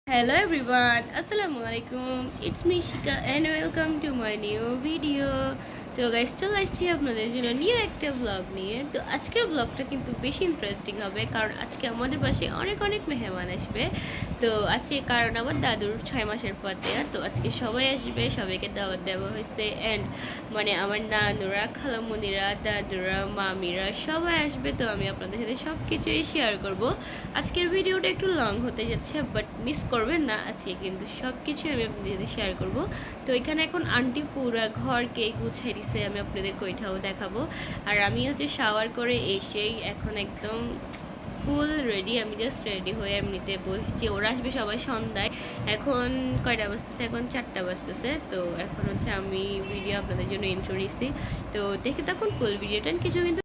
Hello everyone, Assalamualaikum. It's me Shika and welcome to my new video. তো guys চলে আসছি আপনাদের জন্য নিউ একটা ব্লগ নিয়ে। তো আজকের ব্লগটা কিন্তু বেশি ইন্টারেস্টিং হবে কারণ আজকে আমাদের পাশে অনেক অনেক মেহমান আসবে। তো আজকে কারণ আমার দাদুর 6 মাসের ফাতেহা, তো আজকে সবাই আসবে, সবাইকে দাওয়াত দেওয়া হয়েছে। অ্যান্ড মানে আমার নানুরা, খালামুনিরা, দাদুরা, মামিরা সবাই আসবে। তো আমি আপনাদের সাথে সব কিছুই শেয়ার করব। আজকের ভিডিওটা একটু লং হতে যাচ্ছে, বাট মিস করবেন না, আজকে কিন্তু সব কিছু আমি আপনাদের সাথে শেয়ার করব। তো এখানে এখন আন্টি পুরা ঘরকে গুছাই দিছে, আমি আপনাদেরকে ওইটাও দেখাবো। আর আমি হচ্ছে শাওয়ার করে এসেই এখন একদম ফুল রেডি, আমি জাস্ট রেডি হয়ে এমনিতে বসছি। ওরা আসবে সবাই সন্ধ্যায়। এখন কয়টা বাজতেছে? এখন 4টা বাজতেছে। তো এখন হচ্ছে আমি ভিডিও আপনাদের জন্য ইন্ট্রো দিচ্ছি, তো দেখে তখন ফুল ভিডিওটা কিছু কিন্তু।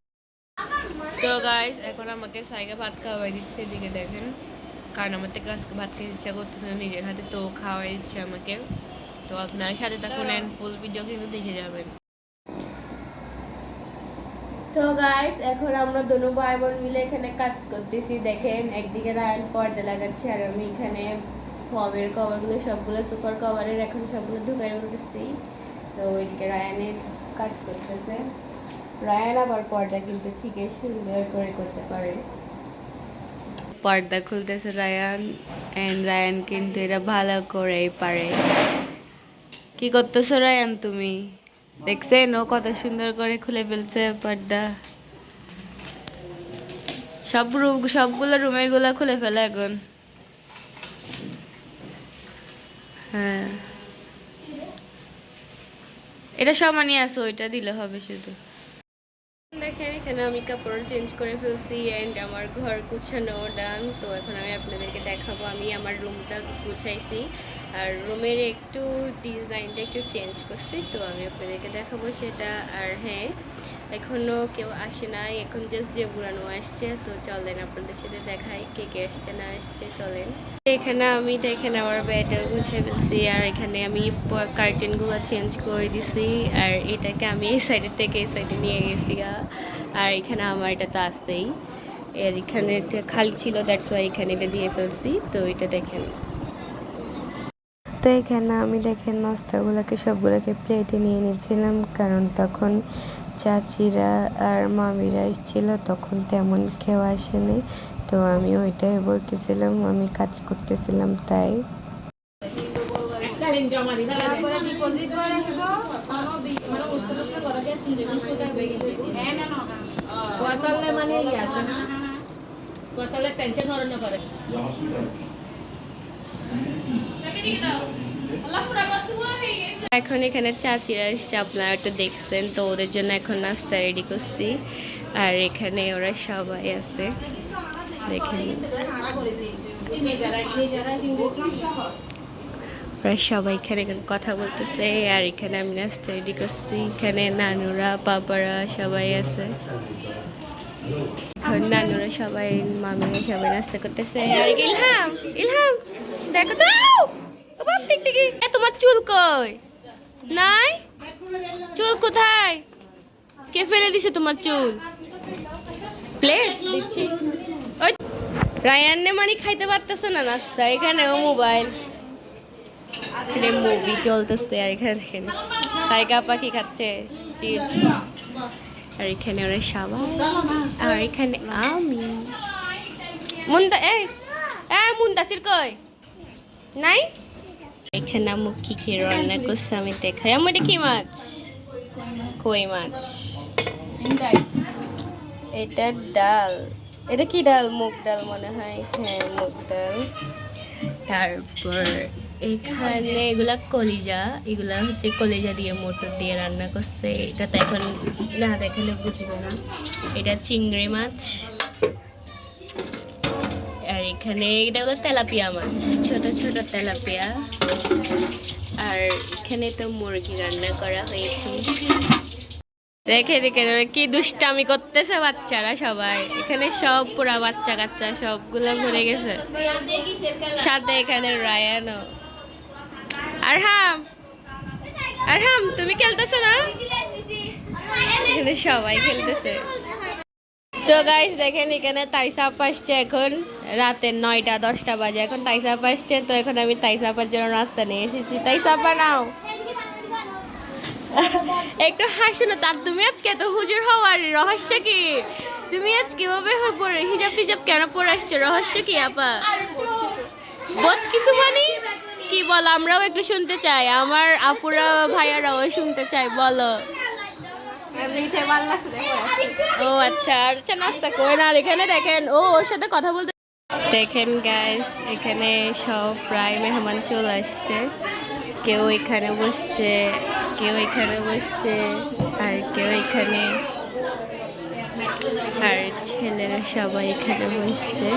তো গাইস এখন আমাকে সাইকে ভাত খাওয়াই দিচ্ছে, এদিকে দেখেন, কারণ আমার থেকে আজকে ভাত খেতে ইচ্ছা করতেছে না নিজের হাতে, তো খাওয়াই দিচ্ছে আমাকে। তো আপনার সাথে থাকুন, ফুল ভিডিও কিন্তু দেখে যাবেন। তো গাইস এখন আমরা দুনো ভাই বোন মিলে এখানে কাজ করতেছি। দেখেন একদিকে রায়ান পর্দা লাগাচ্ছে আর আমি এখানে ফমের কভারগুলো সবগুলো সুপার কভারের এখন সবগুলো ঢুকাই বলতেছি। তো ওইদিকে রায়ানের কাজ করতেছে। রায়ান আবার পর্দা কিন্তু ঠিকই সুন্দর করে করতে পারে। পর্দা খুলতেছে রায়ান, এন্ড রায়ান কিন্তু এটা ভালো করেই পারে। কি করতেছো রায়ান তুমি? দেখছেন ও কত সুন্দর করে খুলে ফেলছে পর্দা। সবগুলো রুমের গুলা খুলে ফেলে এখন। হ্যাঁ, এটা সমানই আছে, ওইটা দিলে হবে শুধু। দেখেন এখানে আমি কাপড় চেঞ্জ করে ফেলছি অ্যান্ড আমার ঘর গুছানো ডান। তো এখন আমি আপনাদেরকে দেখাবো আমি আমার রুমটা গুছাইছি আর রুমের একটু ডিজাইনটা একটু চেঞ্জ করছি, তো আমি আপনাদেরকে দেখাবো সেটা। আর হ্যাঁ, এখনও কেউ আসে নাই, এখন জাস্ট যে বুড়ানো আসছে। তো চলেন আপনাদের সাথে দেখাই কে কে আসছে না আসছে, চলেন। এখানে আমি দেখেন আমার বেডটা গুছিয়ে ফেলছি আর এখানে আমি কার্টেনগুলো চেঞ্জ করে দিছি আর এটাকে আমি এই সাইডের থেকে এই সাইডে নিয়ে গেছি। আর এখানে আমার এটা তো আসছেই, এর এখানে খালি ছিল, দ্যাটস ওয়াই এখানে এটা দিয়ে ফেলছি। তো এটা দেখেন, তো এখানে আমি দেখেন নাস্তাগুলোকে সবগুলোকে প্লেটে নিয়ে নিচ্ছিলাম, কারণ তখন চাচিরা আর মামিরা এসেছিল, তখন তেমন কেউ আসেনি। তো আমি ওইটাই বলতেছিলাম, আমি কাজ করতেছিলাম তাই। এখন এখানে চাচিরা এসছে, আপনারা একটু দেখছেন, তো ওদের জন্য এখন নাস্তা রেডি করছি আর এখানে ওরা সবাই আছে দেখেন। ওরা সবাই এখানে কথা বলতেছে আর এখানে আমি নাস্তা রেডি করছি। এখানে নানুরা বাবারা সবাই আছে, এখন নানুরা সবাই মামিরা সবাই নাস্তা করতেছে। আর ইলহাম ইলহাম দেখো তো, টিকটিকি তোমার চুল কই? নাই চুল কোথায়? কে ফেলে দিছে তোমার চুল? প্লেট দিচ্ছি। ওই রায়ান্নে মানে খাইতে পারতেছে না নাস্তা, এখানেও মোবাইল, এখানে মুভি চলতেছে। আর এখানে দেখেন সাইকা পাখি খাচ্ছে চিপস আর এখানে ওরা সবাই। আর এখানে আমি মুন্তা মুন্তাসির কই? নাই। এখানে আমু কি কি রান্না করছে আমি দেখাই। আমার এটা কি মাছ? কই মাছ। এটা ডাল, এটা কি ডাল? মুগ ডাল মনে হয়, হ্যাঁ মুগ ডাল। তারপর এখানে এগুলা কলিজা, এগুলা হচ্ছে কলিজা দিয়ে মটর দিয়ে রান্না করছে। এটা তো এখন না দেখালে বুঝবে না। এটা চিংড়ি মাছ আর এখানে এটা হলো তেলাপিয়া মাছ, ছোট ছোট তেলাপিয়া। আর এখানে তো মুরগি রান্না করা হয়েছে। দেখে দেখে কি দুষ্টামি করতেছে বাচ্চারা সবাই, এখানে সব পুরা বাচ্চা কাচ্চা সবগুলো ঘুরে গেছে, সাথে এখানে রায়ানও। আরহাম আরহাম তুমি খেলতেছো না? এখানে সবাই খেলতেছে। তো গাইস দেখেন এখানে তাইসা আপা আসছে, এখন রাতে 9টা-10টা বাজে, এখন তাইসা আপা আসছে। তো এখন আমি তাইসা আপার জন্য নাস্তা নিয়ে এসেছি। তাইসা আপা নাও একটু হাসো না। তার তুমি আজকে এত হুজুর হওয়ার রহস্য কি? তুমি আজ কিভাবে পরে হিজাব টিজাব কেন পরে আসছো, রহস্য কি আপা? বহুত কিছু মানে কি বলো, আমরাও একটু শুনতে চাই, আমার আপুরা ভাইয়ারাও শুনতে চাই, বলো। ও আচ্ছা, আচ্ছা নাস্তা করে না। আর এখানে দেখেন ও ওর সাথে কথা বলতে, দেখেন গাইস এখানে সব প্রায় মেহমান চলে আসছে। কেউ এখানে বসছে, কেউ এখানে বসছে, আর কেউ এখানে, আর ছেলেরা সবাই এখানে বসছে।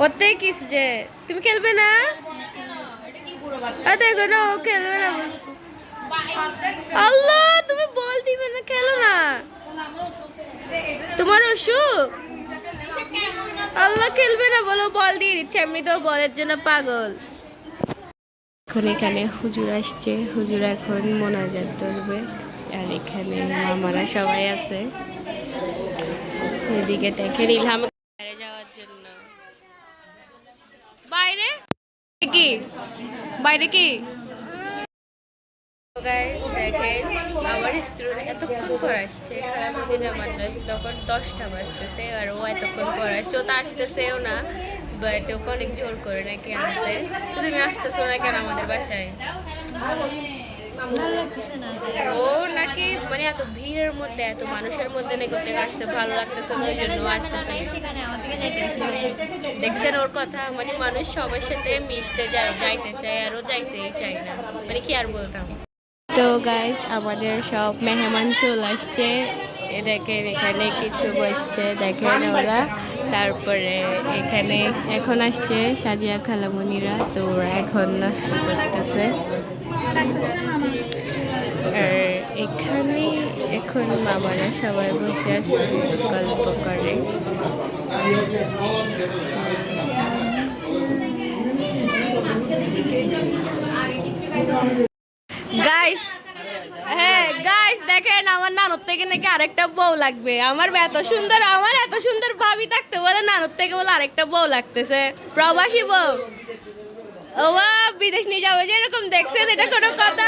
ওতে কিস যে তুমি খেলবে না? দেখো না ও খেলবে না। আল্লাহ তুমি বল দিবে না, খেলো না। তোমার অসুখ? আল্লাহ খেলবে না বলো, বল দিয়ে দিচ্ছে। এমনি তো বলের জন্য পাগল। এখন এখানে হুজুর আসছে, হুজুর এখন মোনাজাত করবে। আর এখানে মামারা সবাই আছে। এদিকে দেখেন ইলহাম বাইরে যাওয়ার জন্য। বাইরে কি? বাইরে কি? দেখেন আমার স্ত্রী এতক্ষণ পর আসছে, খালামুদ্দিনা মাদ্রাসা তখন 10টা বাজতেছে, আর ও এতক্ষণ পর আসছে। ও তো আসতেছেও না, বাট ওকে অনেক জোর করে নাকি আসতে। তো তুমি আসতেছো না কেন আমাদের বাসায়? ও নাকি মানে এত ভিড়ের মধ্যে, এত মানুষের মধ্যে নাকি ওতে আসতে ভালো লাগতেছে না, ওই জন্য আসতেছে। দেখছেন ওর কথা, মানে মানুষ সবার সাথে মিশতে যায়, যাইতে চায়, আর ও যাইতেই চায় না, মানে কি আর বলতাম। তো গাইস আমাদের সব মেহমান চলে আসছে, দেখেন এখানে কিছু বসছে দেখেন ওরা। তারপরে এখানে এখন আসছে সাজিয়া খালামুনিরা, তো ওরা এখন নাস্তা করতেছে। আর এখানে এখন মামারা সবাই বসে আছে, গল্প করে। গাইস হ্যাঁ গাইস দেখেন আমার নানুর থেকে নাকি আরেকটা বউ লাগবে। আমার এত সুন্দর ভাবি থাকতে বলে নানুর থেকে বলে আরেকটা বউ লাগতেছে, প্রবাসী বউ। ও বিদেশ নিয়ে যাবো যে এরকম দেখছেন, এটা কোনো কথা?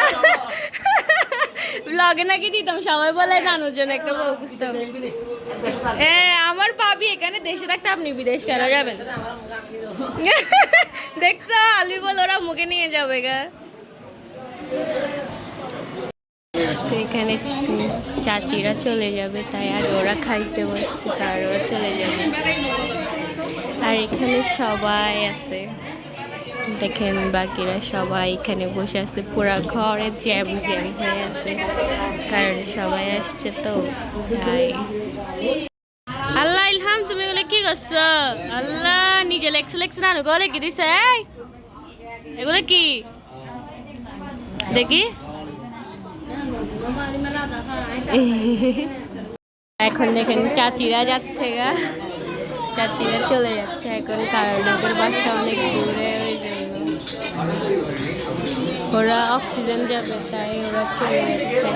ব্লগে নাকি দিতাম, সবাই বলে নানুর জন্য একটা বউ খুঁজতাম। আমার ভাবি এখানে দেশে থাকতে আপনি বিদেশ কেন যাবেন? দেখছো আলবি বল ওরা মুখে নিয়ে যাবে গা। তো এখানে চাচিরা চলে যাবে, তাই আর ওরা খাইতে বসছে, তার ওরা চলে যাবে। আর এখানে সবাই আছে দেখেন, বাকিরা সবাই এখানে বসে আছে, পুরা ঘরে জ্যাম জ্যাম হয়ে আছে, কারণ সবাই আসছে তো তাই। আল্লাহ ইলহাম তুমি বলে কি করছো? আল্লাহ নিজে লেখছে না গলে কি দিছে? এগুলো কি দেখি? এখন দেখেন চাচিরা যাচ্ছে গা, চাচিরা চলে যাচ্ছে এখন, কারণ ওদের বাসা অনেক দূরে, ওই জন্য ওরা অক্সিজেন যাবে তাই ওরা চলে যাচ্ছে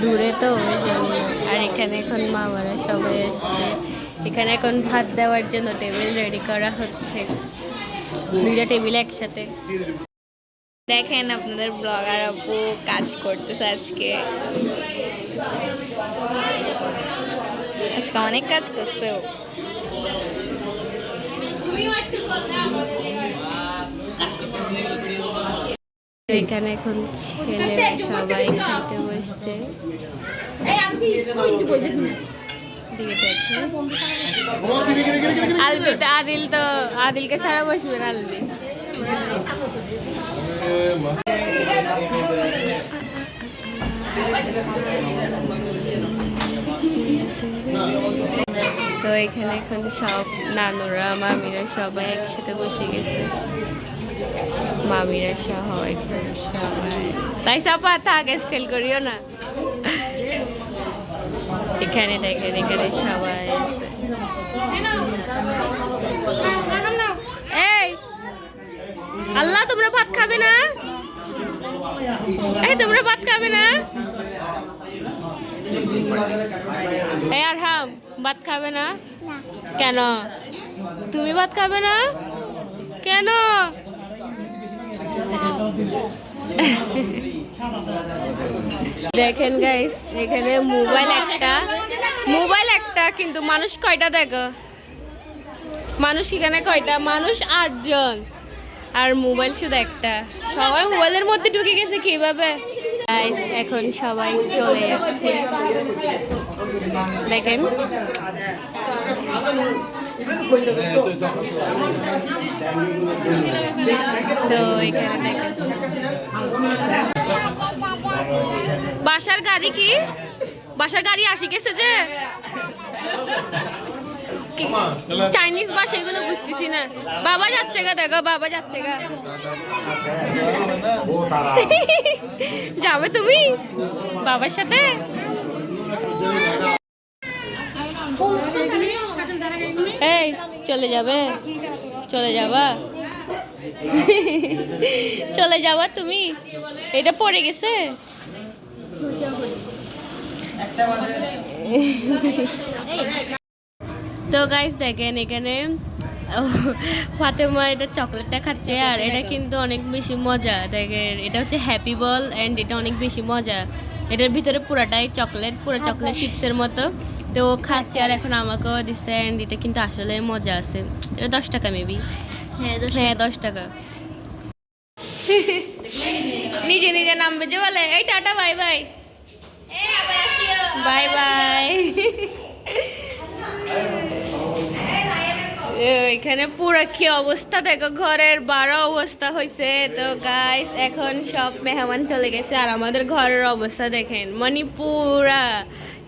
দূরে, তো ওই জন্য। আর এখানে এখন মামারা সবাই আসছে, এখানে এখন ভাত দেওয়ার জন্য টেবিল রেডি করা হচ্ছে, 2টা টেবিল একসাথে। দেখেন আপনাদের ব্লগার আপু কাজ করতেছে আজকে অনেক কাজ করছে। এখানে এখন ছেলেরা সবাই খেতে বসছে, আলবি তো আদিলকে ছাড়া বসবেন আলবি। তো এখানে এখন সব নানুরা মামিরা সবাই একসাথে বসে গেছে, মামিরা সহ একদম সবাই। তাই সাপা থাক, স্টাইল করিও না। এখানে দেখেন এখানে সবাই, এই আল্লাহ তোমরা ভাত খাবে না? তোমরা ভাত খাবে না? এই আর হাম ভাত খাবে না কেন? তুমি ভাত খাবে না কেন? দেখেন গাইস, এখানে মোবাইল একটা কিন্তু মানুষ কয়টা দেখো? মানুষ এখানে কয়টা? মানুষ 8 জন, আর মোবাইল শুধু একটা। সবাই মোবাইলের মধ্যে ঢুকে গেছে কিভাবে? গাইস এখন সবাই চলে যাচ্ছে, দেখেন। তো এখানে দেখেন বাসার গাড়ি, কি বাসার গাড়ি আসি গেছে যে চাইনিজ ভাষা, এগুলো বুঝতেছি না। বাবা যাচ্ছে গা, দেখো বাবা যাচ্ছে গা। যাবে তুমি বাবার সাথে? এই চলে যাবে, চলে যাবা, চলে যাবা তুমি? এটা পড়ে গেছে। তো গাইস দেখেন এখানে ফাতেমা এটা চকলেটটা খাচ্ছে, আর এটা কিন্তু অনেক বেশি মজা। দেখেন এটা হচ্ছে হ্যাপি বল, অ্যান্ড এটা অনেক বেশি মজা। এটার ভিতরে পুরাটাই চকলেট, পুরো চকলেট চিপসের মতো। তো ও খাচ্ছে আর এখন আমাকেও দিচ্ছে, অ্যান্ড এটা কিন্তু আসলে মজা আছে। এটা 10 টাকা মেবি। হ্যাঁ 10 টাকা। নিজে নিজে নামবে যে বলে এই tata bye bye, bye bye. এখানে পুরো কি অবস্থা দেখো, ঘরের 12 অবস্থা হয়েছে। তো গাইস এখন সব মেহমান চলে গেছে, আর আমাদের ঘরের অবস্থা দেখেন, মানে পুরা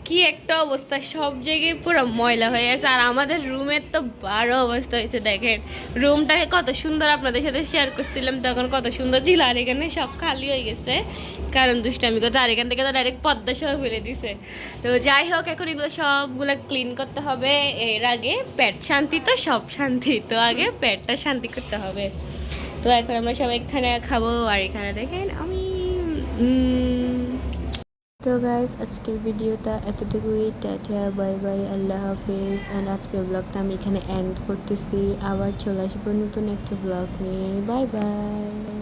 কি একটা অবস্থা, সব জায়গায় পুরো ময়লা হয়ে গেছে। আর আমাদের রুমের তো 12 অবস্থা হয়েছে। দেখেন রুমটাকে কত সুন্দর আপনাদের সাথে শেয়ার করছিলাম তখন, কত সুন্দর ছিল। আর এখানে সব খালি হয়ে গেছে কারণ দুষ্টামি করতে, আর এখান থেকে তো ডাইরেক্ট পদ্মা সহ ফেলে দিছে। তো যাই হোক এখন এগুলো সবগুলো ক্লিন করতে হবে, এর আগে পেট শান্তি তো সব শান্তি, তো আগে পেটটা শান্তি করতে হবে। তো এখন আমরা সবাই এখানে খাবো, আর এখানে দেখেন আমি তো গাইজ আজকের ভিডিওটা এতটুকুই। টাটা বাই বাই, আল্লাহ হাফেজ। অ্যান্ড আজকের ব্লগটা আমি এখানে এন্ড করতেছি। আবার চলে আসবো নতুন একটা ব্লগ নিয়ে। Bye bye.